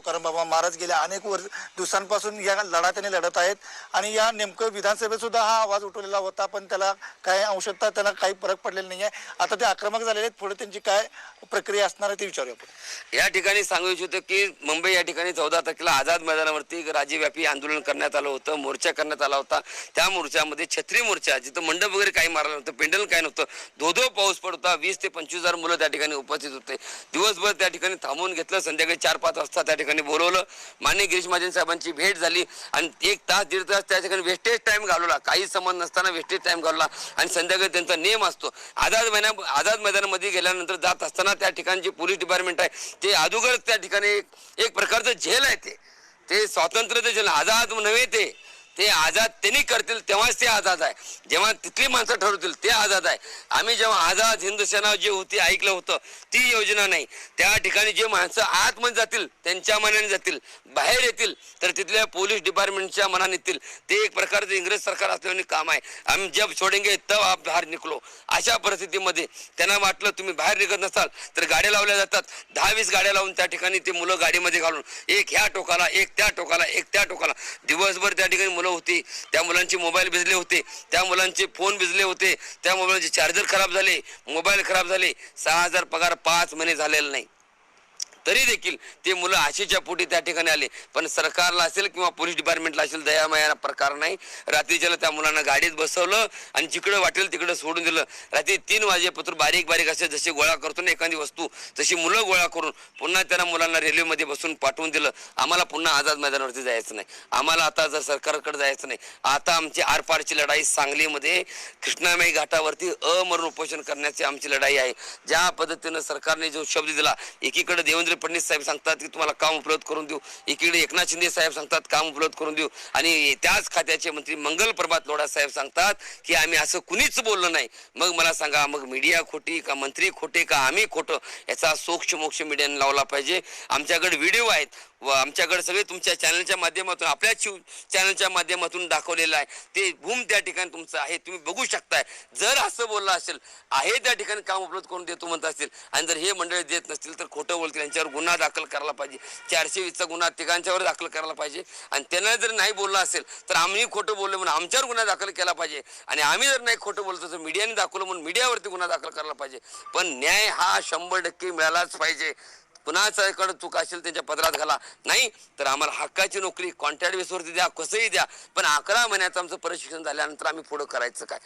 तुकाराम बाबा महाराज गेल्या अनेक दिवसांपासून या लढा त्यांनी लढत आहेत आणि या नेमकं विधानसभेत सुद्धा हा आवाज उठवलेला होता, पण त्याला काय अंशतः त्याला काही फरक पडलेला नाही आहे. आता ते आक्रमक झालेले आहेत, पुढे त्यांची काय प्रक्रिया असणार आहे ते विचारूया आपण. या ठिकाणी सांगू इच्छितो की मुंबई या ठिकाणी 14 तारखेला आझाद मैदानावरती राज्यव्यापी आंदोलन करण्यात आलं होतं, मोर्चा करण्यात आला होता. त्या मोर्चामध्ये छत्री मोर्चा, जिथं मंडप वगैरे काही मारलं नव्हतं, पेंडल काय नव्हतं, धो पाऊस पडत होता. 20 ते 25,000 मुलं त्या ठिकाणी उपस्थित होते. दिवसभर त्या ठिकाणी थांबवून घेतलं. संध्याकाळी 4-5 वाजता त्या ठिकाणी बोलवलं. माननीय गिरीश महाजन साहेबांची भेट झाली आणि 1 तास 1.5 तास त्या ठिकाणी वेस्टेज टाइम घालवला. काही संबंध नसताना वेस्टेज टाइम घालवला आणि संध्याकाळी त्यांचा नेम असतो. आझाद मैदानामध्ये गेल्यानंतर जात असताना त्या ठिकाणी जे पोलीस डिपार्टमेंट आहे ते अगोदर त्या ठिकाणी एक प्रकारचं जेल आहे. ते स्वातंत्र्य जेल आझाद नव्हे, ते आझाद त्यांनी करतील तेव्हाच ते आझाद आहे. जेव्हा तिथली माणसं ठरवतील ते आझाद आहे. आम्ही जेव्हा आझाद हिंद सेना जे होती ऐकलं होतं ती योजना नाही. त्या ठिकाणी जे माणसं आतमध्ये जातील त्यांच्या मनाने जातील, बाहेर येतील तर तिथल्या पोलीस डिपार्टमेंटच्या मनाने येतील. ते एक प्रकारचं इंग्रज सरकार असल्याने काम आहे. आम्ही जब छोडेंगे तब आप बाहेर निघलो. अशा परिस्थितीमध्ये त्यांना वाटलं तुम्ही बाहेर निघत नसाल तर गाड्या लावल्या जातात. 10-20 गाड्या लावून त्या ठिकाणी ते मुलं गाडीमध्ये घालून एक ह्या टोकाला, एक त्या टोकाला, एक त्या टोकाला, दिवसभर त्या ठिकाणी होती. त्या मुलांचे मोबाईल भिजले होते, त्या मुलांचे फोन भिजले होते, त्या मोबाईलचे चार्जर खराब झाले, मोबाईल खराब झाले. 6,000 पगार 5 महिने झालेला नाही. तरी देखील ते मुलं आशेच्या पोटी त्या ठिकाणी आले. पण सरकारला असेल किंवा पोलीस डिपार्टमेंटला असेल दयामाया प्रकार नाही. रात्रीच्याला त्या मुलांना गाडीत बसवलं आणि जिकडं वाटेल तिकडं सोडून दिलं. रात्री 3 वाजेपासून बारीक बारीक असे जसे गोळा करतो ना एखादी वस्तू तशी मुलं गोळा करून पुन्हा त्यांना मुलांना रेल्वेमध्ये बसून पाठवून दिलं. आम्हाला पुन्हा आझाद मैदानावरती जायचं नाही. आम्हाला आता जर सरकारकडे जायचं नाही. आता आमची आरपारची लढाई सांगलीमध्ये कृष्णामाई घाटावरती अमरण उपोषण करण्याची आमची लढाई आहे. ज्या पद्धतीनं सरकारने जो शब्द दिला, एकीकडे देवेंद्र फडणवीस साहेब सांगतात की तुम्हाला काम उपलब्ध करून देऊ, एकीकडे एकनाथ शिंदे साहेब सांगतात काम उपलब्ध करून देऊ आणि त्याच खात्याचे मंत्री मंगल प्रभात लोढा साहेब सांगतात की आम्ही असं कुणीच बोललो नाही. मग मला सांगा, मग मीडिया खोटी का मंत्री खोटे का आम्ही खोटं, याचा सोक्ष मोक्ष मीडियाने लावला पाहिजे. आमच्याकडे व्हिडिओ आहेत व आमच्याकडे सगळे तुमच्या चॅनलच्या माध्यमातून आपल्या चॅनलच्या माध्यमातून दाखवलेलं आहे. ते भूम त्या ठिकाणी तुमचं आहे, तुम्ही बघू शकताय. जर असं बोललं असेल आहे त्या ठिकाणी काम उपलब्ध करून देतो म्हणत असतील आणि जर हे मंडळी देत नसतील तर खोटं बोलतील. यांच्यावर गुन्हा दाखल करायला पाहिजे. 420चा गुन्हा तिघांच्यावर दाखल करायला पाहिजे आणि त्यांना जर नाही बोललं असेल तर आम्ही खोटं बोललो म्हणून आमच्यावर गुन्हा दाखल केला पाहिजे आणि आम्ही जर नाही खोटं बोलतो तर मीडियाने दाखवलं म्हणून मीडियावरती गुन्हा दाखल करायला पाहिजे. पण न्याय हा 100% मिळालाच पाहिजे. कुणाच्याकडे चूक असेल त्यांच्या पदरात घाला, नाही तर आम्हाला हक्काची नोकरी कॉन्ट्रॅक्ट बेसवरती द्या, कसंही द्या, पण 11 महिन्याचं आमचं प्रशिक्षण झाल्यानंतर आम्ही पुढं करायचं काय.